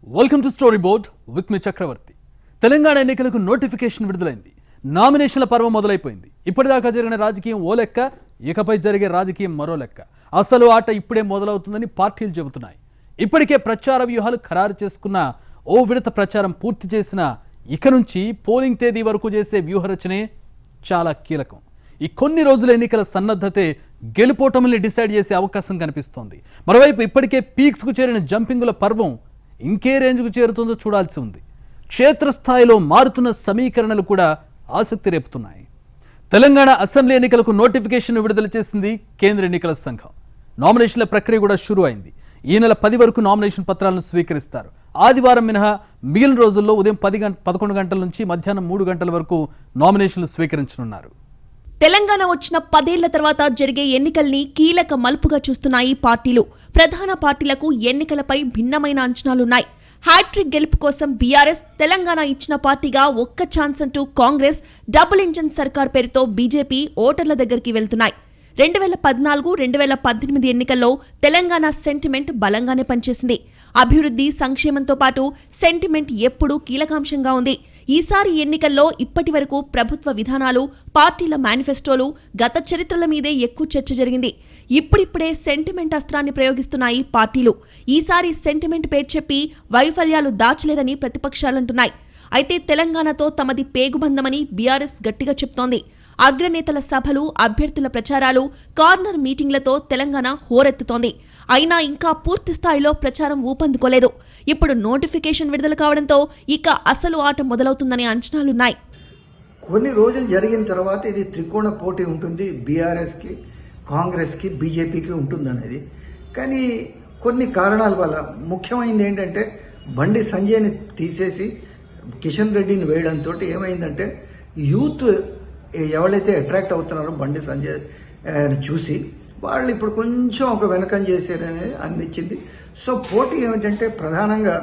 Welcome to story board with me Chakravarthi. Telangana ఎన్నికలకు notification విడుదలైంది. నామినేషన్ల పర్వం మొదలైపోయింది. ఇప్పటిదాకా జరిగిన రాజకీయం ఓ లెక్క, ఇకపై జరిగే రాజకీయం మరో లెక్క. అసలు ఆట ఇప్పుడే మొదలవుతుందని పార్టీలు చెబుతున్నాయి. ఇప్పటికే ప్రచార వ్యూహాలు ఖరారు చేసుకున్న ఓ విడత ప్రచారం పూర్తి చేసిన ఇక నుంచి పోలింగ్ తేదీ వరకు చేసే వ్యూహరచనే చాలా కీలకం. ఈ కొన్ని రోజుల ఎన్నికల సన్నద్ధతే గెలుపోటముల్ని డిసైడ్ చేసే అవకాశం కనిపిస్తోంది. మరోవైపు ఇప్పటికే పీక్స్కు చేరిన జంపింగుల పర్వం ఇంకే రేంజ్కు చేరుతుందో చూడాల్సి ఉంది. క్షేత్రస్థాయిలో మారుతున్న సమీకరణలు కూడా ఆసక్తి రేపుతున్నాయి. తెలంగాణ అసెంబ్లీ ఎన్నికలకు నోటిఫికేషన్ విడుదల చేసింది కేంద్ర ఎన్నికల సంఘం. నామినేషన్ల ప్రక్రియ కూడా షురూ అయింది. ఈ నెల 10 వరకు నామినేషన్ పత్రాలను స్వీకరిస్తారు. ఆదివారం మినహా మిగిలిన రోజుల్లో ఉదయం 11 గంటల నుంచి మధ్యాహ్నం 3 గంటల వరకు నామినేషన్లు స్వీకరించనున్నారు. తెలంగాణ వచ్చిన 10 ఏళ్ల తర్వాత జరిగే ఎన్నికల్ని కీలక మలుపుగా చూస్తున్నాయి పార్టీలు. ప్రధాన పార్టీలకు ఎన్నికలపై భిన్నమైన అంచనాలున్నాయి. హ్యాట్రిక్ గెలుపు కోసం బీఆర్ఎస్, తెలంగాణ ఇచ్చిన పార్టీగా ఒక్క ఛాన్స్ అంటూ కాంగ్రెస్, డబుల్ ఇంజన్ సర్కార్ పేరుతో బీజేపీ ఓటర్ల దగ్గరికి వెళ్తున్నాయి. 2014, 2018 ఎన్నికల్లో తెలంగాణ సెంటిమెంట్ బలంగానే పనిచేసింది. అభివృద్ధి, సంక్షేమంతో పాటు సెంటిమెంట్ ఎప్పుడూ కీలకాంశంగా ఉంది. ఈసారి ఎన్నికల్లో ఇప్పటి వరకు ప్రభుత్వ విధానాలు, పార్టీల మేనిఫెస్టోలు, గత చరిత్రల మీదే ఎక్కువ చర్చ జరిగింది. ఇప్పుడిప్పుడే సెంటిమెంట్ అస్త్రాన్ని ప్రయోగిస్తున్నాయి పార్టీలు. ఈసారి సెంటిమెంట్ పేరు చెప్పి వైఫల్యాలు దాచలేరని ప్రతిపక్షాలంటున్నాయి. అయితే తెలంగాణతో తమది పేగుబంధమని బీఆర్ఎస్ గట్టిగా చెప్తోంది. అగ్రనేతల సభలు, అభ్యర్థుల ప్రచారాలు, కార్నర్ మీటింగ్లతో తెలంగాణ హోరెత్తుతోంది. అయినా ఇంకా పూర్తి స్థాయిలో ప్రచారం ఊపందుకోలేదు. ఇప్పుడు నోటిఫికేషన్ విడుదల కావడంతో ఇక అసలు ఆట మొదలవుతుందనే అంచనాలున్నాయి. కొన్ని రోజులు జరిగిన తర్వాత ఇది త్రికోణ పోటీ ఉంటుంది. బీఆర్ఎస్కి, కాంగ్రెస్కి, బీజేపీకి ఉంటుందనేది. కానీ కొన్ని కారణాల వల్ల ముఖ్యమైనది ఏంటంటే బండి సంజయ్ని తీసేసి కిషన్ రెడ్డిని వేయడంతో ఏమైందంటే యూత్ ఎవరైతే అట్రాక్ట్ అవుతున్నారో బండి సంజయ్ చూసి వాళ్ళు ఇప్పుడు కొంచెం ఒక వెనకం చేశారనేది అనిపించింది. సో పోటీ ఏమిటంటే ప్రధానంగా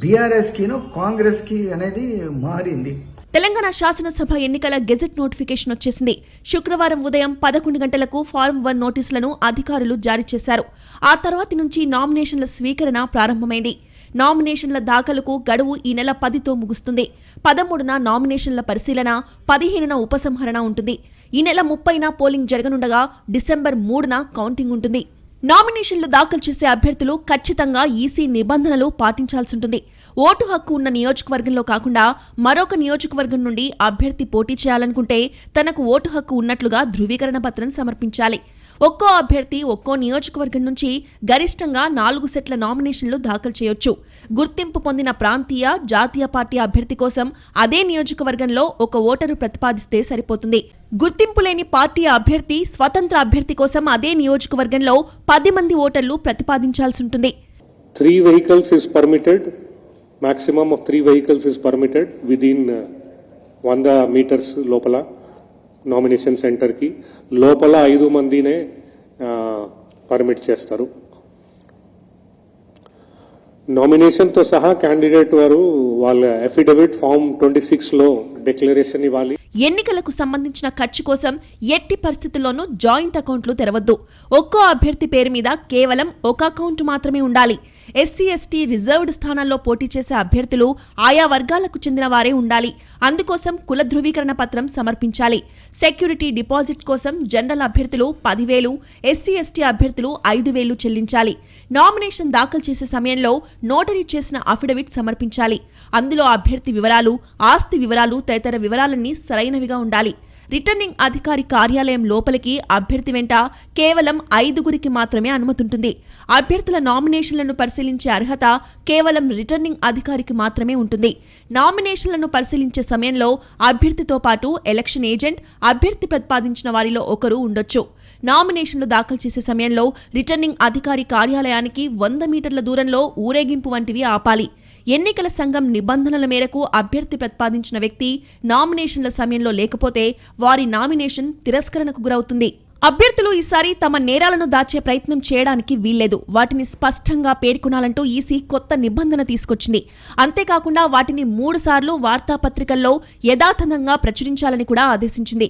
బీఆర్ఎస్కిను కాంగ్రెస్కి అనేది మారింది. తెలంగాణ శాసనసభ ఎన్నికల గెజెట్ నోటిఫికేషన్ వచ్చేసింది. శుక్రవారం ఉదయం 11 గంటలకు ఫారం 1 నోటీసులను అధికారులు జారీ చేశారు. ఆ తర్వాతి నుంచి నామినేషన్ల స్వీకరణ ప్రారంభమైంది. నామినేషన్ల దాఖలుకు గడువు ఈ నెల 10తో ముగుస్తుంది. 13న నామినేషన్ల పరిశీలన, 15న ఉపసంహరణ ఉంటుంది. ఈ నెల 30న పోలింగ్ జరగనుండగా డిసెంబర్ 3న కౌంటింగ్ ఉంటుంది. నామినేషన్లు దాఖలు చేసే అభ్యర్థులు ఖచ్చితంగా ఈసీ నిబంధనలు పాటించాల్సి ఉంటుంది. ఓటు హక్కు ఉన్న నియోజకవర్గంలో కాకుండా మరొక నియోజకవర్గం నుండి అభ్యర్థి పోటీ చేయాలనుకుంటే తనకు ఓటు హక్కు ఉన్నట్లుగా ధృవీకరణ పత్రం సమర్పించాలి. ఒక్కో అభ్యర్థి ఒక్కో నియోజకవర్గం నుంచి గరిష్టంగా 4 సెట్ల నామినేషన్లు దాఖలు చేయొచ్చు. గుర్తింపు పొందిన ప్రాంతీయ, జాతీయ పార్టీ అభ్యర్థి కోసం అదే నియోజకవర్గంలో ఒక ఓటరు ప్రతిపాదిస్తే సరిపోతుంది. గుర్తింపు లేని పార్టీ అభ్యర్థి, స్వతంత్ర అభ్యర్థి కోసం అదే నియోజకవర్గంలో 10 మంది ఓటర్లు ప్రతిపాదించాల్సి ఉంటుంది. 3 vehicles is permitted. Maximum of 3 vehicles is permitted within 100 meters లోపల నామినేషన్ సెంటర్కి లోపల 5 మందినే పర్మిట్ చేస్తారు. నామినేషన్తో సహా క్యాండిడేట్ వారు వాళ్ళ అఫిడవిట్ ఫామ్ 26లో డిక్లరేషన్ ఇవ్వాలి. ఎన్నికలకు సంబంధించిన ఖర్చు కోసం ఎట్టి పరిస్థితుల్లోనూ జాయింట్ అకౌంట్లు తెరవద్దు. ఒక్కో అభ్యర్థి పేరు మీద కేవలం ఒక అకౌంట్ మాత్రమే ఉండాలి. ఎస్సీ, ఎస్టీ రిజర్వ్డ్ స్థానాల్లో పోటీ చేసే అభ్యర్థులు ఆయా వర్గాలకు చెందిన వారే ఉండాలి. అందుకోసం కుల ధృవీకరణ పత్రం సమర్పించాలి. సెక్యూరిటీ డిపాజిట్ కోసం జనరల్ అభ్యర్థులు 10,000, ఎస్సీ, ఎస్టీ అభ్యర్థులు 5,000 చెల్లించాలి. నామినేషన్ దాఖలు చేసే సమయంలో నోటరీ చేసిన అఫిడవిట్ సమర్పించాలి. అందులో అభ్యర్థి వివరాలు, ఆస్తి వివరాలు తదితర వివరాలన్నీ సరైనవిగా ఉండాలి. రిటర్నింగ్ అధికారి కార్యాలయం లోపలికి అభ్యర్థి వెంట కేవలం 5గురికి మాత్రమే అనుమతుంటుంది. అభ్యర్థుల నామినేషన్లను పరిశీలించే అర్హత కేవలం రిటర్నింగ్ అధికారికి మాత్రమే ఉంటుంది. నామినేషన్లను పరిశీలించే సమయంలో అభ్యర్థితో పాటు ఎలక్షన్ ఏజెంట్, అభ్యర్థి ప్రతిపాదించిన వారిలో ఒకరు ఉండొచ్చు. నామినేషన్లు దాఖలు చేసే సమయంలో రిటర్నింగ్ అధికారి కార్యాలయానికి 100 మీటర్ల దూరంలో ఊరేగింపు వంటివి ఆపాలి. ఎన్నికల సంఘం నిబంధనల మేరకు అభ్యర్థి ప్రతిపాదించిన వ్యక్తి నామినేషన్ల సమయంలో లేకపోతే వారి నామినేషన్ తిరస్కరణకు గురవుతుంది. అభ్యర్థులు ఈసారి తమ నేరాలను దాచే ప్రయత్నం చేయడానికి వీల్లేదు. వాటిని స్పష్టంగా పేర్కొనాలంటూ ఈసీ కొత్త నిబంధన తీసుకొచ్చింది. అంతేకాకుండా వాటిని 3 సార్లు వార్తాపత్రికల్లో యథాతథంగా ప్రచురించాలని కూడా ఆదేశించింది.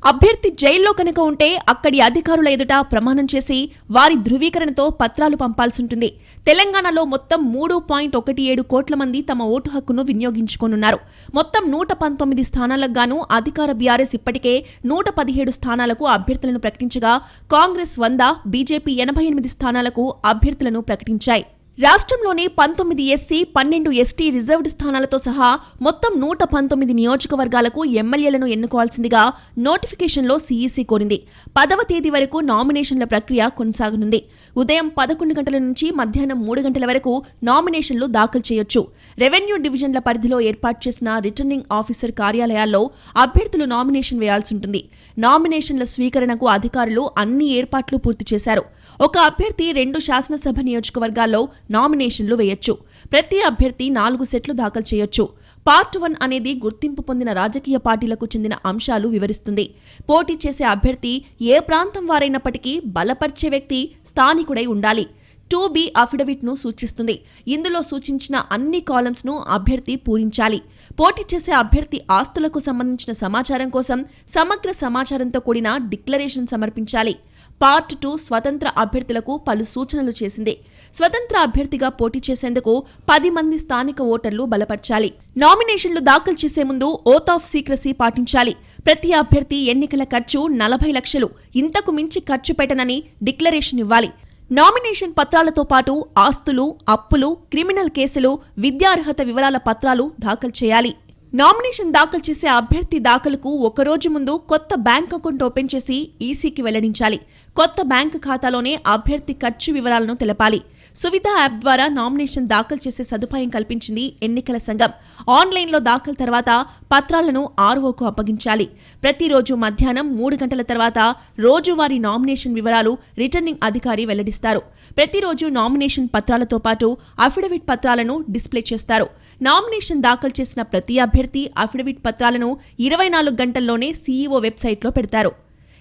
అభ్యర్థి జైల్లో కనుక ఉంటే అక్కడి అధికారుల ఎదుట ప్రమాణం చేసి వారి ధృవీకరణతో పత్రాలు పంపాల్సింటుంది. తెలంగాణలో మొత్తం 3.17 కోట్ల మంది తమ ఓటు హక్కును వినియోగించుకోనున్నారు. మొత్తం 119 స్థానాలకు గాను అధికార బీఆర్ఎస్ ఇప్పటికే 117 స్థానాలకు అభ్యర్థులను ప్రకటించగా కాంగ్రెస్ 100, బీజేపీ 88 స్థానాలకు అభ్యర్థులను ప్రకటించాయి. రాష్ట్రంలోని 19 ఎస్సీ, 12 ఎస్టీ రిజర్వ్డ్ స్థానాలతో సహా మొత్తం 119 నియోజకవర్గాలకు ఎమ్మెల్యేలను ఎన్నుకోవాల్సిందిగా నోటిఫికేషన్లో సీఈసీ కోరింది. 10వ తేదీ వరకు నామినేషన్ల ప్రక్రియ కొనసాగనుంది. ఉదయం 11 గంటల నుంచి మధ్యాహ్నం 3 గంటల వరకు నామినేషన్లు దాఖలు చేయొచ్చు. రెవెన్యూ డివిజన్ల పరిధిలో ఏర్పాటు చేసిన రిటర్నింగ్ ఆఫీసర్ కార్యాలయాల్లో అభ్యర్థులు నామినేషన్ వేయాల్సి ఉంటుంది. నామినేషన్ల స్వీకరణకు అధికారులు అన్ని ఏర్పాట్లు పూర్తి చేశారు. ఒక అభ్యర్థి 2 శాసనసభ నియోజకవర్గాల్లో నామినేషన్లు వేయొచ్చు. ప్రతి అభ్యర్థి 4 సెట్లు దాఖలు చేయొచ్చు. పార్ట్ 1 అనేది గుర్తింపు పొందిన రాజకీయ పార్టీలకు చెందిన అంశాలు వివరిస్తుంది. పోటీ చేసే అభ్యర్థి ఏ ప్రాంతం వారైనప్పటికీ బలపర్చే వ్యక్తి స్థానికుడై ఉండాలి. 2B అఫిడవిట్ను సూచిస్తుంది. ఇందులో సూచించిన అన్ని కాలమ్స్ను అభ్యర్థి పూరించాలి. పోటీ చేసే అభ్యర్థి ఆస్తులకు సంబంధించిన సమాచారం కోసం సమగ్ర సమాచారంతో కూడిన డిక్లరేషన్ సమర్పించాలి. పార్ట్ 2 స్వతంత్ర అభ్యర్థులకు పలు సూచనలు చేసింది. స్వతంత్ర అభ్యర్థిగా పోటీ చేసేందుకు 10 మంది స్థానిక ఓటర్లు బలపర్చాలి. నామినేషన్లు దాఖలు చేసే ముందు ఓత్ ఆఫ్ సీక్రసీ పాటించాలి. ప్రతి అభ్యర్థి ఎన్నికల ఖర్చు 40 లక్షలు, ఇంతకు మించి ఖర్చు పెట్టనని డిక్లరేషన్ ఇవ్వాలి. నామినేషన్ పత్రాలతో పాటు ఆస్తులు, అప్పులు, క్రిమినల్ కేసులు, విద్యార్హత వివరాల పత్రాలు దాఖలు చేయాలి. నామినేషన్ దాఖలు చేసే అభ్యర్థి దాఖలుకు ఒకరోజు ముందు కొత్త బ్యాంక్ అకౌంట్ ఓపెన్ చేసి ఈసీకి వెల్లడించాలి. కొత్త బ్యాంకు ఖాతాలోనే అభ్యర్థి ఖర్చు వివరాలను తెలపాలి. సువిధ యాప్ ద్వారా నామినేషన్ దాఖలు చేసే సదుపాయం కల్పించింది ఎన్నికల సంఘం. ఆన్లైన్లో దాఖలు తర్వాత పత్రాలను ఆర్ఓకు అప్పగించాలి. ప్రతిరోజు మధ్యాహ్నం 3 గంటల తర్వాత రోజువారీ నామినేషన్ వివరాలు రిటర్నింగ్ అధికారి వెల్లడిస్తారు. ప్రతిరోజు నామినేషన్ పత్రాలతో పాటు అఫిడవిట్ పత్రాలను డిస్ప్లే చేస్తారు. నామినేషన్ దాఖలు చేసిన ప్రతి అభ్యర్థి అఫిడవిట్ పత్రాలను 24 గంటల్లోనే సీఈఓ వెబ్సైట్లో పెడతారు.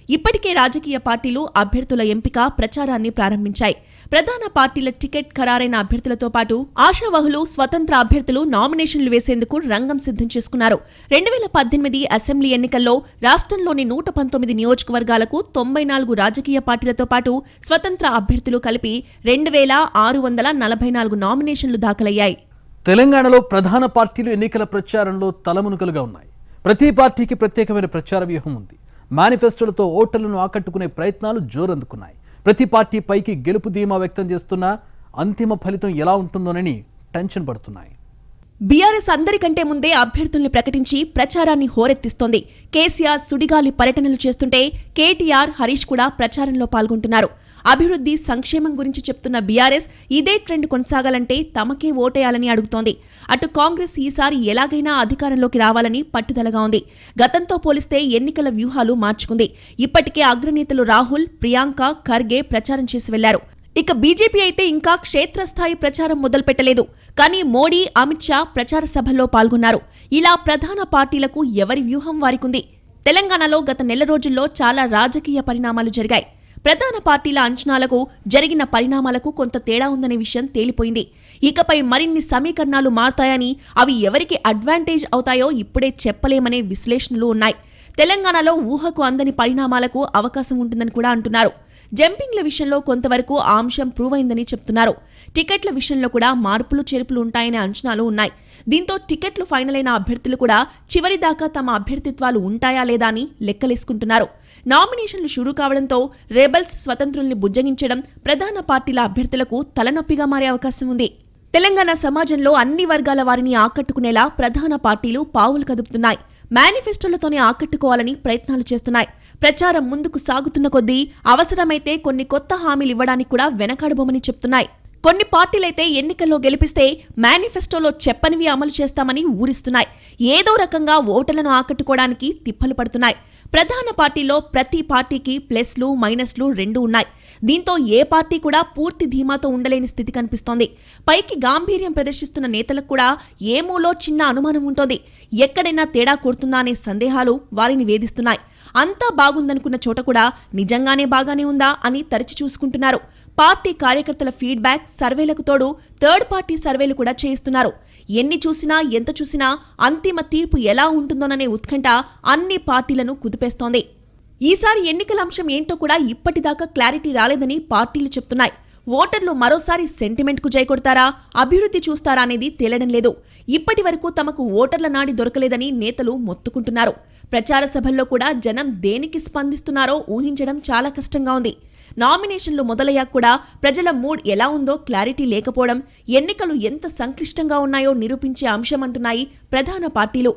ఇప్పటికే రాజకీయ పార్టీలు అభ్యర్థుల ఎంపిక ప్రచారాన్ని ప్రారంభించాయి. ప్రధాన పార్టీల టికెట్ ఖరారైన అభ్యర్థులతో పాటు ఆశావహులు, స్వతంత్ర అభ్యర్థులు నామినేషన్లు వేసేందుకు రంగం సిద్ధం చేసుకున్నారు. 2018 అసెంబ్లీ ఎన్నికల్లో రాష్ట్రంలోని 119 నియోజకవర్గాలకు 94 రాజకీయ పార్టీలతో పాటు స్వతంత్ర అభ్యర్థులు కలిపి 2644 నామినేషన్లు దాఖలయ్యాయి. తెలంగాణలో ప్రధాన పార్టీలు ఎన్నికల ప్రచారంలో తలమునకలుగా ఉన్నాయి. ప్రతి పార్టీకి ప్రత్యేకమైన ప్రచార వ్యూహం ఉంది. మేనిఫెస్టోలతో ఓటర్లను ఆకట్టుకునే ప్రయత్నాలు జోరందుకున్నాయి. ప్రతి పార్టీ పైకి గెలుపు ధీమా వ్యక్తం చేస్తున్న అంతిమ ఫలితం ఎలా ఉంటుందోనని టెన్షన్ పడుతున్నాయి. బీఆర్ఎస్ అందరికంటే ముందే అభ్యర్థుల్ని ప్రకటించి ప్రచారాన్ని హోరెత్తిస్తోంది. కేసీఆర్ సుడిగాలి పర్యటనలు చేస్తుంటే కేటీఆర్, హరీష్ కూడా ప్రచారంలో పాల్గొంటున్నారు. అభివృద్ధి, సంక్షేమం గురించి చెప్తున్న బీఆర్ఎస్ ఇదే ట్రెండ్ కొనసాగాలంటే తమకే ఓటేయాలని అడుగుతోంది. అటు కాంగ్రెస్ ఈసారి ఎలాగైనా అధికారంలోకి రావాలని పట్టుదలగా ఉంది. గతంతో పోలిస్తే ఎన్నికల వ్యూహాలు మార్చుకుంది. ఇప్పటికే అగ్రనేతలు రాహుల్, ప్రియాంక, ఖర్గే ప్రచారం చేసి వెళ్లారు. ఇక బీజేపీ అయితే ఇంకా క్షేత్రస్థాయి ప్రచారం మొదలుపెట్టలేదు. కానీ మోడీ, అమిత్ షా ప్రచార సభల్లో పాల్గొన్నారు. ఇలా ప్రధాన పార్టీలకు ఎవరి వ్యూహం వారికుంది. తెలంగాణలో గత నెల రోజుల్లో చాలా రాజకీయ పరిణామాలు జరిగాయి. ప్రధాన పార్టీల అంచనాలకు, జరిగిన పరిణామాలకు కొంత తేడా ఉందనే విషయం తేలిపోయింది. ఇకపై మరిన్ని సమీకరణాలు మారతాయని, అవి ఎవరికి అడ్వాంటేజ్ అవుతాయో ఇప్పుడే చెప్పలేమనే విశ్లేషణలు ఉన్నాయి. తెలంగాణలో ఊహకు అందని పరిణామాలకు అవకాశం ఉంటుందని కూడా అంటున్నారు. జంపింగ్ల విషయంలో కొంతవరకు ఆ అంశం ప్రూవ్ అయిందని చెప్తున్నారు. టికెట్ల విషయంలో కూడా మార్పులు చేర్పులు ఉంటాయనే అంచనాలు ఉన్నాయి. దీంతో టికెట్లు ఫైనల్ అయిన అభ్యర్థులు కూడా చివరిదాకా తమ అభ్యర్థిత్వాలు ఉంటాయా లేదా అని లెక్కలేసుకుంటున్నారు. నామినేషన్లు షురూ కావడంతో రెబల్స్, స్వతంత్రుల్ని బుజ్జగించడం ప్రధాన పార్టీల అభ్యర్థులకు తలనొప్పిగా మారే అవకాశం ఉంది. తెలంగాణ సమాజంలో అన్ని వర్గాల వారిని ఆకట్టుకునేలా ప్రధాన పార్టీలు పావులు కదుపుతున్నాయి. మేనిఫెస్టోలతోనే ఆకట్టుకోవాలని ప్రయత్నాలు చేస్తున్నాయి. ప్రచారం ముందుకు సాగుతున్న కొద్దీ అవసరమైతే కొన్ని కొత్త హామీలు ఇవ్వడానికి కూడా వెనకాడబోమని చెప్తున్నాయి. కొన్ని పార్టీలైతే ఎన్నికల్లో గెలిపిస్తే మేనిఫెస్టోలో చెప్పనివి అమలు చేస్తామని ఊరిస్తున్నాయి. ఏదో రకంగా ఓటర్లను ఆకట్టుకోవడానికి తిప్పలు పడుతున్నాయి. ప్రధాన పార్టీలో ప్రతి పార్టీకి ప్లస్లు, మైనస్లు రెండూ ఉన్నాయి. దీంతో ఏ పార్టీ కూడా పూర్తి ధీమాతో ఉండలేని స్థితి కనిపిస్తోంది. పైకి గాంభీర్యం ప్రదర్శిస్తున్న నేతలకు కూడా ఏమూలో చిన్న అనుమానం ఉంటోంది. ఎక్కడైనా తేడా కొడుతుందా అనే సందేహాలు వారిని వేధిస్తున్నాయి. అంతా బాగుందనుకున్న చోట కూడా నిజంగానే బాగానే ఉందా అని తరచి చూసుకుంటున్నారు. పార్టీ కార్యకర్తల ఫీడ్బ్యాక్, సర్వేలకు తోడు థర్డ్ పార్టీ సర్వేలు కూడా చేయిస్తున్నారు. ఎన్ని చూసినా, ఎంత చూసినా అంతిమ తీర్పు ఎలా ఉంటుందోననే ఉత్కంఠ అన్ని పార్టీలను కుదిపేస్తోంది. ఈసారి ఎన్నికల అంశం ఏంటో కూడా ఇప్పటిదాకా క్లారిటీ రాలేదని పార్టీలు చెప్తున్నాయి. ఓటర్లు మరోసారి సెంటిమెంట్కు జై కొడతారా, అభివృద్ధి చూస్తారా అనేది తేలడం లేదు. ఇప్పటి వరకు తమకు ఓటర్ల నాడి దొరకలేదని నేతలు మొత్తుకుంటున్నారు. ప్రచార సభల్లో కూడా జనం దేనికి స్పందిస్తున్నారో ఊహించడం చాలా కష్టంగా ఉంది. నామినేషన్లు మొదలయ్యాక కూడా ప్రజల మూడ్ ఎలా ఉందో క్లారిటీ లేకపోవడం ఎన్నికలు ఎంత సంక్లిష్టంగా ఉన్నాయో నిరూపించే అంశమంటున్నాయి ప్రధాన పార్టీలు.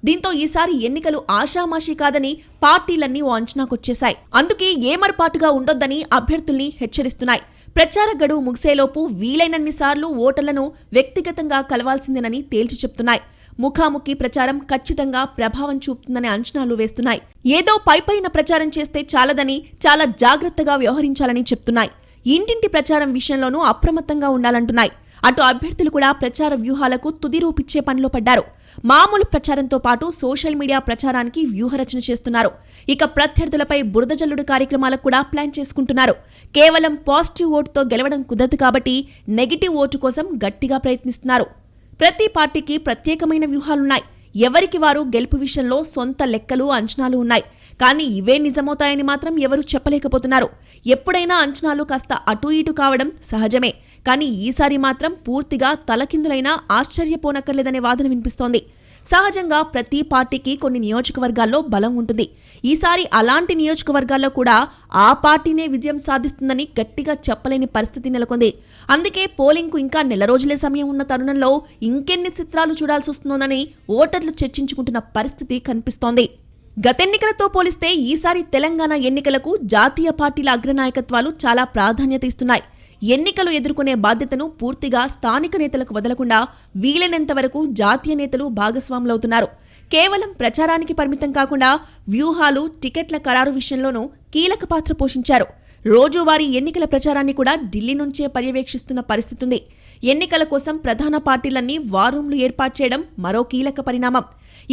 దీంతో ఈసారి ఎన్నికలు ఆషామాషీ కాదని పార్టీలన్నీ ఓ అంచనాకొచ్చేశాయి. అందుకే ఏమరపాటుగా ఉండొద్దని అభ్యర్థుల్ని హెచ్చరిస్తున్నాయి. ప్రచార గడువు ముగిసేలోపు వీలైనన్నిసార్లు ఓటర్లను వ్యక్తిగతంగా కలవాల్సిందేనని తేల్చి చెప్తున్నాయి. ముఖాముఖి ప్రచారం ఖచ్చితంగా ప్రభావం చూపుతుందనే అంచనాలు వేస్తున్నాయి. ఏదో పైపైన ప్రచారం చేస్తే చాలదని చాలా జాగ్రత్తగా వ్యవహరించాలని చెప్తున్నాయి. ఇంటింటి ప్రచారం విషయంలోనూ అప్రమత్తంగా ఉండాలంటున్నాయి. అటు అభ్యర్థులు కూడా ప్రచార వ్యూహాలకు తుది రూపిచ్చే పనిలో పడ్డారు. మామూలు ప్రచారంతో పాటు సోషల్ మీడియా ప్రచారానికి వ్యూహరచన చేస్తున్నారు. ఇక ప్రత్యర్థులపై బురద జల్లుడు కార్యక్రమాలకు కూడా ప్లాన్ చేసుకుంటున్నారు. కేవలం పాజిటివ్ ఓటుతో గెలవడం కుదరదు కాబట్టి నెగిటివ్ ఓటు కోసం గట్టిగా ప్రయత్నిస్తున్నారు. ప్రతి పార్టీకి ప్రత్యేకమైన వ్యూహాలున్నాయి. ఎవరికి వారు గెలుపు విషయంలో సొంత లెక్కలు, అంచనాలు ఉన్నాయి. కానీ ఇవే నిజమవుతాయని మాత్రం ఎవరూ చెప్పలేకపోతున్నారు. ఎప్పుడైనా అంచనాలు కాస్త అటూ ఇటు కావడం సహజమే. కానీ ఈసారి మాత్రం పూర్తిగా తలకిందులైనా ఆశ్చర్యపోనక్కర్లేదనే వాదన వినిపిస్తోంది. సహజంగా ప్రతి పార్టీకి కొన్ని నియోజకవర్గాల్లో బలం ఉంటుంది. ఈసారి అలాంటి నియోజకవర్గాల్లో కూడా ఆ పార్టీనే విజయం సాధిస్తుందని గట్టిగా చెప్పలేని పరిస్థితి నెలకొంది. అందుకే పోలింగ్కు ఇంకా నెల రోజులే సమయం ఉన్న తరుణంలో ఇంకెన్ని చిత్రాలు చూడాల్సి వస్తుందోనని ఓటర్లు చర్చించుకుంటున్న పరిస్థితి కనిపిస్తోంది. గతెన్నికలతో పోలిస్తే ఈసారి తెలంగాణ ఎన్నికలకు జాతీయ పార్టీల అగ్రనాయకత్వాలు చాలా ప్రాధాన్యత ఇస్తున్నాయి. ఎన్నికలు ఎదుర్కొనే బాధ్యతను పూర్తిగా స్థానిక నేతలకు వదలకుండా వీలైనంత వరకు జాతీయ నేతలు భాగస్వాములవుతున్నారు. కేవలం ప్రచారానికి పరిమితం కాకుండా వ్యూహాలు, టికెట్ల ఖరారు విషయంలోనూ కీలక పాత్ర పోషించారు. రోజువారీ ఎన్నికల ప్రచారాన్ని కూడా ఢిల్లీ నుంచే పర్యవేక్షిస్తున్న పరిస్థితి ఉంది. ఎన్నికల కోసం ప్రధాన పార్టీలన్నీ వార్ రూమ్లు ఏర్పాటు చేయడం మరో కీలక పరిణామం.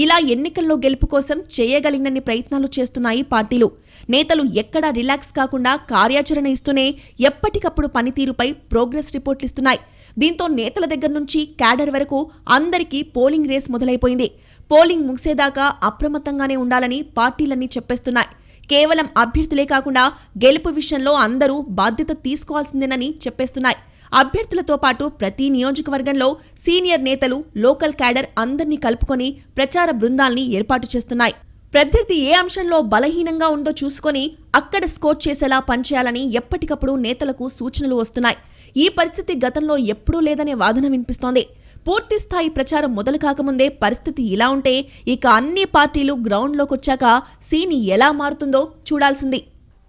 ఇలా ఎన్నికల్లో గెలుపు కోసం చేయగలిగినన్ని ప్రయత్నాలు చేస్తున్నాయి పార్టీలు. నేతలు ఎక్కడా రిలాక్స్ కాకుండా కార్యాచరణ ఇస్తూనే ఎప్పటికప్పుడు పనితీరుపై ప్రోగ్రెస్ రిపోర్ట్లు ఇస్తున్నాయి. దీంతో నేతల దగ్గర నుంచి క్యాడర్ వరకు అందరికీ పోలింగ్ రేస్ మొదలైపోయింది. పోలింగ్ ముగిసేదాకా అప్రమత్తంగానే ఉండాలని పార్టీలన్నీ చెప్పేస్తున్నాయి. కేవలం అభ్యర్థులే కాకుండా గెలుపు విషయంలో అందరూ బాధ్యత తీసుకోవాల్సిందేనని చెప్పేస్తున్నాయి. అభ్యర్థులతో పాటు ప్రతి నియోజకవర్గంలో సీనియర్ నేతలు, లోకల్ క్యాడర్ అందర్నీ కలుపుకొని ప్రచార బృందాల్ని ఏర్పాటు చేస్తున్నాయి. ప్రత్యర్థి ఏ అంశంలో బలహీనంగా ఉందో చూసుకొని అక్కడ స్కోర్ చేసేలా పనిచేయాలని ఎప్పటికప్పుడు నేతలకు సూచనలు వస్తున్నాయి. ఈ పరిస్థితి గతంలో ఎప్పుడూ లేదనే వాదన వినిపిస్తోంది. పూర్తిస్థాయి ప్రచారం మొదలు కాకముందే పరిస్థితి ఇలా ఉంటే ఇక అన్ని పార్టీలు గ్రౌండ్లోకొచ్చాక సీన్ ఎలా మారుతుందో చూడాల్సింది.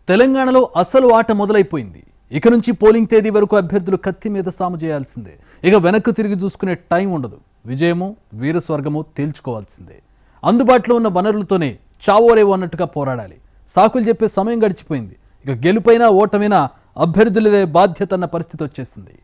తెలంగాణలో అసలు ఆట మొదలైపోయింది. ఇక నుంచి పోలింగ్ తేదీ వరకు అభ్యర్థులు కత్తి మీద సాము చేయాల్సిందే. ఇక వెనక్కు తిరిగి చూసుకునే టైం ఉండదు. విజయము, వీరస్వర్గము తేల్చుకోవాల్సిందే. అందుబాటులో ఉన్న వనరులతోనే చావోరేవో అన్నట్టుగా పోరాడాలి. సాకులు చెప్పే సమయం గడిచిపోయింది. ఇక గెలుపైనా ఓటమైనా అభ్యర్థులదే బాధ్యత అన్న పరిస్థితి వచ్చేసింది.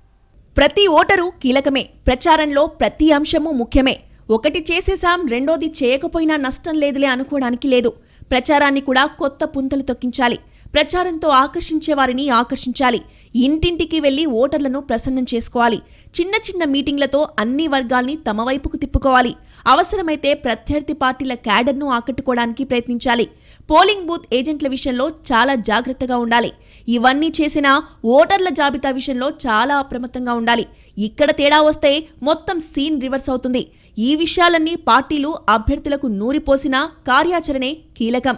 ప్రతి ఓటరు కీలకమే. ప్రచారంలో ప్రతి అంశము ముఖ్యమే. ఒకటి చేసేసాం, రెండోది చేయకపోయినా నష్టం లేదులే అనుకోవడానికి లేదు. ప్రచారాన్ని కూడా కొత్త పుంతలు తొక్కించాలి. ప్రచారంతో ఆకర్షించే వారిని ఆకర్షించాలి. ఇంటింటికి వెళ్లి ఓటర్లను ప్రసన్నం చేసుకోవాలి. చిన్న చిన్న మీటింగ్లతో అన్ని వర్గాల్ని తమ వైపుకు తిప్పుకోవాలి. అవసరమైతే ప్రత్యర్థి పార్టీల క్యాడర్ను ఆకట్టుకోవడానికి ప్రయత్నించాలి. పోలింగ్ బూత్ ఏజెంట్ల విషయంలో చాలా జాగ్రత్తగా ఉండాలి. ఇవన్నీ చేసినా ఓటర్ల జాబితా విషయంలో చాలా అప్రమత్తంగా ఉండాలి. ఇక్కడ తేడా వస్తే మొత్తం సీన్ రివర్స్ అవుతుంది. ఈ విషయాలన్నీ పార్టీలు అభ్యర్థులకు నూరిపోసినా కార్యాచరణే కీలకం.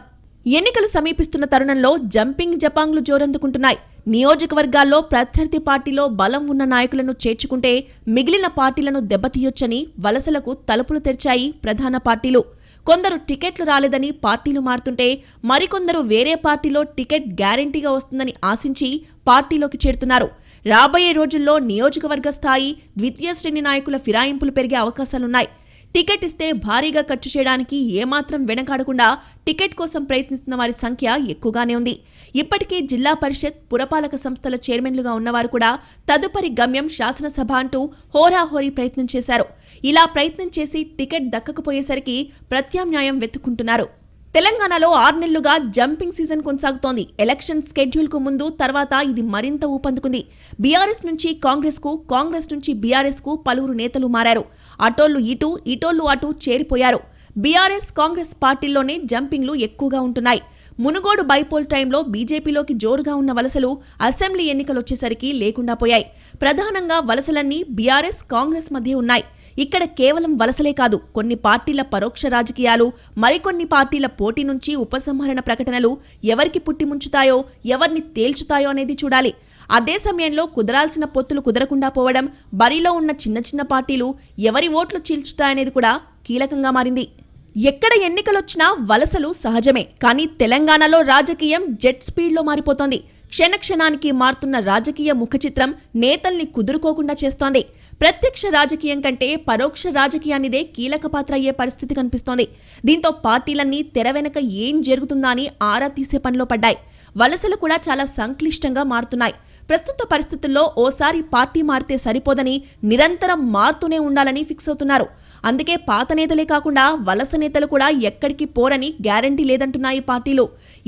ఎన్నికలు సమీపిస్తున్న తరుణంలో జంపింగ్ జపాంగ్లు జోరందుకుంటున్నాయి. నియోజకవర్గాల్లో ప్రత్యర్థి పార్టీలో బలం ఉన్న నాయకులను చేర్చుకుంటే మిగిలిన పార్టీలను దెబ్బతీయొచ్చని వలసలకు తలుపులు తెరిచాయి ప్రధాన పార్టీలు. కొందరు టికెట్లు రాలేదని పార్టీలు మారుతుంటే మరికొందరు వేరే పార్టీలో టికెట్ గ్యారెంటీగా వస్తుందని ఆశించి పార్టీలోకి చేరుతున్నారు. రాబోయే రోజుల్లో నియోజకవర్గ స్థాయి ద్వితీయ శ్రేణి నాయకుల ఫిరాయింపులు పెరిగే అవకాశాలున్నాయి. టికెట్ ఇస్తే భారీగా ఖర్చు చేయడానికి ఏమాత్రం వెనకాడకుండా టికెట్ కోసం ప్రయత్నిస్తున్న వారి సంఖ్య ఎక్కువగానే ఉంది. ఇప్పటికే జిల్లా పరిషత్, పురపాలక సంస్థల చైర్మన్లుగా ఉన్నవారు కూడా తదుపరి గమ్యం శాసనసభ అంటూ హోరాహోరీ ప్రయత్నం చేశారు. ఇలా ప్రయత్నం చేసి టికెట్ దక్కకపోయేసరికి ప్రత్యామ్నాయం వెతుక్కుంటున్నారు. తెలంగాణలో 6 నెలలుగా జంపింగ్ సీజన్ కొనసాగుతోంది. ఎలక్షన్ స్కెడ్యూల్ కు ముందు తర్వాత ఇది మరింత ఊపందుకుంది. బీఆర్ఎస్ నుంచి కాంగ్రెస్ కు, కాంగ్రెస్ నుంచి బీఆర్ఎస్ కు పలువురు నేతలు మారారు. అటోళ్లు ఇటు, ఇటోళ్లు అటు చేరిపోయారు. బీఆర్ఎస్, కాంగ్రెస్ పార్టీల్లోనే జంపింగ్లు ఎక్కువగా ఉంటున్నాయి. మునుగోడు బైపోల్ టైంలో బీజేపీలోకి జోరుగా ఉన్న వలసలు అసెంబ్లీ ఎన్నికలొచ్చేసరికి లేకుండా పోయాయి. ప్రధానంగా వలసలన్నీ బీఆర్ఎస్ కాంగ్రెస్ మధ్య ఉన్నాయి. ఇక్కడ కేవలం వలసలే కాదు, కొన్ని పార్టీల పరోక్ష రాజకీయాలు, మరికొన్ని పార్టీల పోటీ నుంచి ఉపసంహరణ ప్రకటనలు ఎవరికి పుట్టిముంచుతాయో, ఎవరిని తేల్చుతాయో అనేది చూడాలి. అదే సమయంలో కుదరాల్సిన పొత్తులు కుదరకుండా పోవడం, బరిలో ఉన్న చిన్న చిన్న పార్టీలు ఎవరి ఓట్లు చీల్చుతాయనేది కూడా కీలకంగా మారింది. ఎక్కడ ఎన్నికలొచ్చినా వలసలు సహజమే, కానీ తెలంగాణలో రాజకీయం జెట్ స్పీడ్లో మారిపోతోంది. క్షణక్షణానికి మారుతున్న రాజకీయ ముఖచిత్రం నేతల్ని కుదురుకోకుండా చేస్తోంది. ప్రత్యక్ష రాజకీయం కంటే పరోక్ష రాజకీయానిదే కీలక పాత్ర అయ్యే పరిస్థితి కనిపిస్తోంది. దీంతో పార్టీలన్నీ తెర వెనక ఏం జరుగుతుందా అని ఆరా తీసే పనిలో పడ్డాయి. వలసలు కూడా చాలా సంక్లిష్టంగా మారుతున్నాయి. ప్రస్తుత పరిస్థితుల్లో ఓసారి పార్టీ మారితే సరిపోదని నిరంతరం మారుతూనే ఉండాలని ఫిక్స్ అవుతున్నారు. అందుకే పాత నేతలే కాకుండా వలస నేతలు కూడా ఎక్కడికి పోరని గ్యారంటీ లేదంటున్నాయి పార్టీలు.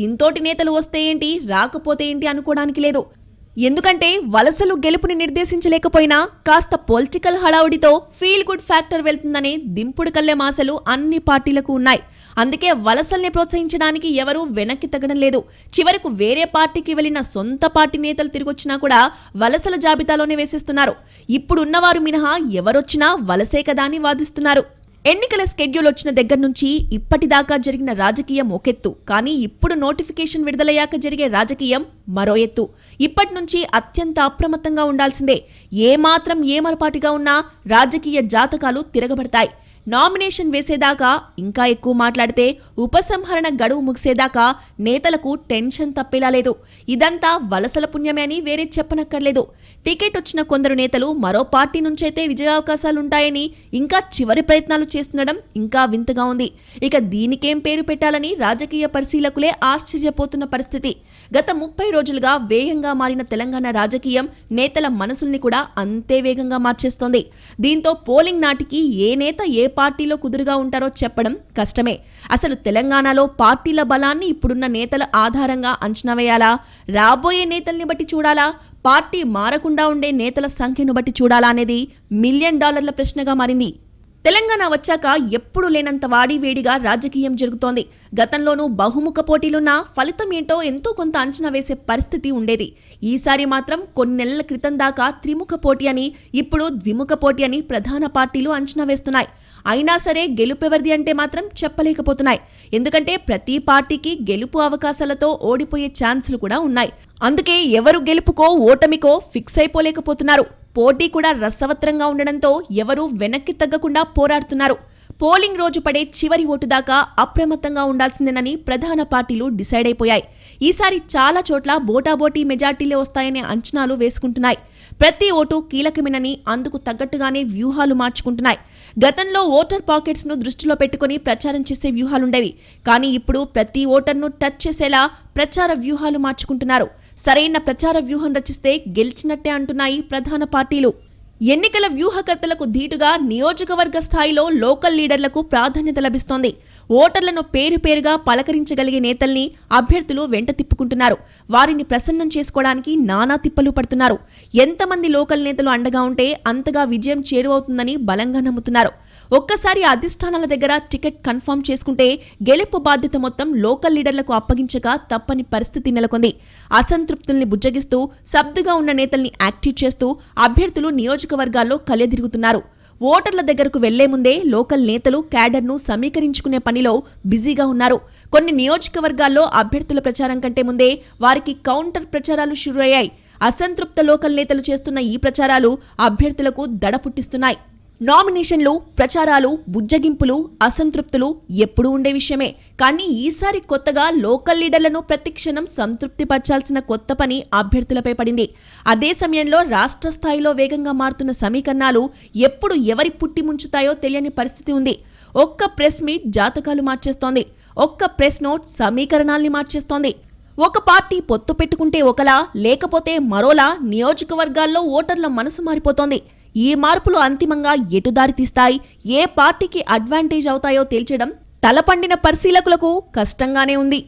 ఇంతోటి నేతలు వస్తే ఏంటి, రాకపోతే ఏంటి అనుకోవడానికి లేదు. ఎందుకంటే వలసలు గెలుపుని నిర్దేశించలేకపోయినా కాస్త పొలిటికల్ హడావుడితో ఫీల్ గుడ్ ఫ్యాక్టర్ వెళ్తుందనే దింపుడు కల్లె మాసలు అన్ని పార్టీలకు ఉన్నాయి. అందుకే వలసల్ని ప్రోత్సహించడానికి ఎవరూ వెనక్కి తగ్గడం లేదు. చివరకు వేరే పార్టీకి వెళ్లిన సొంత పార్టీ నేతలు తిరిగొచ్చినా కూడా వలసల జాబితాలోనే వేసేస్తున్నారు. ఇప్పుడున్నవారు మినహా ఎవరొచ్చినా వలసే కదా అని వాదిస్తున్నారు. ఎన్నికల స్కెడ్యూల్ వచ్చిన దగ్గర నుంచి ఇప్పటిదాకా జరిగిన రాజకీయం ఒకెత్తు, కానీ ఇప్పుడు నోటిఫికేషన్ విడుదలయ్యాక జరిగే రాజకీయం మరో ఎత్తు. ఇప్పటి నుంచి అత్యంత అప్రమత్తంగా ఉండాల్సిందే. ఏమాత్రం ఏమరపాటుగా ఉన్నా రాజకీయ జాతకాలు తిరగబడతాయి. నామినేషన్ వేసేదాకా ఇంకా ఎక్కువ మాట్లాడితే ఉపసంహరణ గడువు ముగిసేదాకా నేతలకు టెన్షన్ తప్పేలా లేదు. ఇదంతా వలసల పుణ్యమే అని వేరే చెప్పనక్కర్లేదు. టికెట్ వచ్చిన కొందరు నేతలు మరో పార్టీ నుంచైతే విజయావకాశాలుంటాయని ఇంకా చివరి ప్రయత్నాలు చేస్తుండడం ఇంకా వింతగా ఉంది. ఇక దీనికేం పేరు పెట్టాలని రాజకీయ పరిశీలకులే ఆశ్చర్యపోతున్న పరిస్థితి. గత 30 రోజులుగా వేగంగా మారిన తెలంగాణ రాజకీయం నేతల మనసుల్ని కూడా అంతే వేగంగా మార్చేస్తోంది. దీంతో పోలింగ్ నాటికి ఏ నేత ఏ పార్టీలో కుదురుగా ఉంటారో చెప్పడం కష్టమే. అసలు తెలంగాణలో పార్టీల బలాన్ని ఇప్పుడున్న నేతల ఆధారంగా అంచనా వేయాలా, రాబోయే నేతల్ని బట్టి చూడాలా, పార్టీ మారకుండా ఉండే నేతల సంఖ్యను బట్టి చూడాలా అనేది $1 మిలియన్ ప్రశ్నగా మారింది. తెలంగాణ వచ్చాక ఎప్పుడు లేనంత వాడివేడిగా రాజకీయం జరుగుతోంది. గతంలోనూ బహుముఖ పోటీలున్నా ఫలితం ఏంటో ఎంతో కొంత అంచనా వేసే పరిస్థితి ఉండేది. ఈసారి మాత్రం కొన్నేళ్ల క్రితం దాకా త్రిముఖ పోటీ అని, ఇప్పుడు ద్విముఖ పోటీ అని ప్రధాన పార్టీలు అంచనా వేస్తున్నాయి. అయినా సరే గెలుపెవరిది అంటే మాత్రం చెప్పలేకపోతున్నాయి. ఎందుకంటే ప్రతి పార్టీకి గెలుపు అవకాశాలతో ఓడిపోయే ఛాన్సులు కూడా ఉన్నాయి. అందుకే ఎవరు గెలుపుకో ఓటమికో ఫిక్స్ అయిపోలేకపోతున్నారు. పోటీ కూడా రసవత్రంగా ఉండడంతో ఎవరూ వెనక్కి తగ్గకుండా పోరాడుతున్నారు. పోలింగ్ రోజు పడే చివరి ఓటు దాకా అప్రమత్తంగా ఉండాల్సిందేనని ప్రధాన పార్టీలు డిసైడ్ అయిపోయాయి. ఈసారి చాలా చోట్ల బోటాబోటీ మెజార్టీలే వస్తాయనే అంచనాలు వేసుకుంటున్నాయి. ప్రతి ఓటు కీలకమేనని అందుకు తగ్గట్టుగానే వ్యూహాలు మార్చుకుంటున్నాయి. గతంలో ఓటర్ పాకెట్స్ ను దృష్టిలో పెట్టుకుని ప్రచారం చేసే వ్యూహాలుండేవి. కానీ ఇప్పుడు ప్రతి ఓటర్ను టచ్ చేసేలా ప్రచార వ్యూహాలు మార్చుకుంటున్నారు. సరైన ప్రచార వ్యూహం రచిస్తే గెలిచినట్టే అంటున్నాయి ప్రధాన పార్టీలు. ఎన్నికల వ్యూహకర్తలకు ధీటుగా నియోజకవర్గ స్థాయిలో లోకల్ లీడర్లకు ప్రాధాన్యత లభిస్తోంది. ఓటర్లను పేరుగా పలకరించగలిగే నేతల్ని అభ్యర్థులు వెంట తిప్పుకుంటున్నారు. వారిని ప్రసన్నం చేసుకోవడానికి నానా తిప్పలు పడుతున్నారు. ఎంతమంది లోకల్ నేతలు అండగా ఉంటే అంతగా విజయం చేరువవుతుందని బలంగా నమ్ముతున్నారు. ఒక్కసారి అధిష్టానాల దగ్గర టికెట్ కన్ఫర్మ్ చేసుకుంటే గెలుపు బాధ్యత మొత్తం లోకల్ లీడర్లకు అప్పగించక తప్పని పరిస్థితి నెలకొంది. అసంతృప్తుల్ని బుజ్జగిస్తూ సబ్దుగా ఉన్న నేతల్ని యాక్టివ్ చేస్తూ అభ్యర్థులు నియోజకవర్గాల్లో కలియదిరుగుతున్నారు. ఓటర్ల దగ్గరకు వెళ్లే ముందే లోకల్ నేతలు క్యాడర్ను సమీకరించుకునే పనిలో బిజీగా ఉన్నారు. కొన్ని నియోజకవర్గాల్లో అభ్యర్థుల ప్రచారం కంటే ముందే వారికి కౌంటర్ ప్రచారాలు షురూ అయ్యాయి. అసంతృప్త లోకల్ నేతలు చేస్తున్న ఈ ప్రచారాలు అభ్యర్థులకు దడ పుట్టిస్తున్నాయి. నామినేషన్లు, ప్రచారాలు, బుజ్జగింపులు, అసంతృప్తులు ఎప్పుడూ ఉండే విషయమే. కానీ ఈసారి కొత్తగా లోకల్ లీడర్లను ప్రతిక్షణం సంతృప్తిపరచాల్సిన కొత్త పని అభ్యర్థులపై పడింది. అదే సమయంలో రాష్ట్ర స్థాయిలో వేగంగా మారుతున్న సమీకరణాలు ఎప్పుడు ఎవరి పుట్టి ముంచుతాయో తెలియని పరిస్థితి ఉంది. ఒక్క ప్రెస్ మీట్ జాతకాలు మార్చేస్తోంది. ఒక్క ప్రెస్ నోట్ సమీకరణాల్ని మార్చేస్తోంది. ఒక పార్టీ పొత్తు పెట్టుకుంటే ఒకలా, లేకపోతే మరోలా నియోజకవర్గాల్లో ఓటర్ల మనసు మారిపోతోంది. ఈ మార్పులు అంతిమంగా ఎటు దారి తీస్తాయి, ఏ పార్టీకి అడ్వాంటేజ్ అవుతాయో తేల్చడం తలపండిన పరిశీలకులకు కష్టంగానే ఉంది.